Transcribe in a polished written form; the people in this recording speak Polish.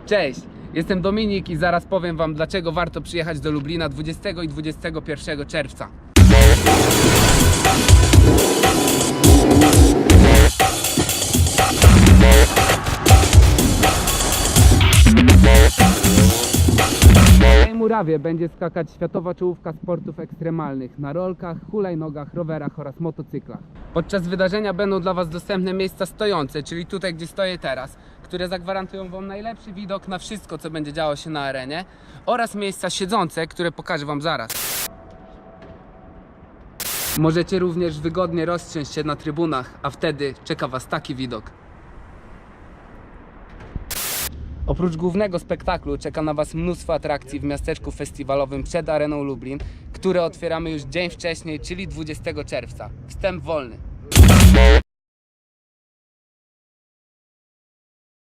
Cześć, jestem Dominik i zaraz powiem wam, dlaczego warto przyjechać do Lublina 20 i 21 czerwca. W tej murawie będzie skakać światowa czołówka sportów ekstremalnych na rolkach, hulajnogach, rowerach oraz motocyklach. Podczas wydarzenia będą dla was dostępne miejsca stojące, czyli tutaj, gdzie stoję teraz, które zagwarantują wam najlepszy widok na wszystko, co będzie działo się na arenie, oraz miejsca siedzące, które pokażę wam zaraz. Możecie również wygodnie rozsiąść się na trybunach, a wtedy czeka was taki widok. Oprócz głównego spektaklu czeka na was mnóstwo atrakcji w miasteczku festiwalowym przed Areną Lublin, które otwieramy już dzień wcześniej, czyli 20 czerwca. Wstęp wolny.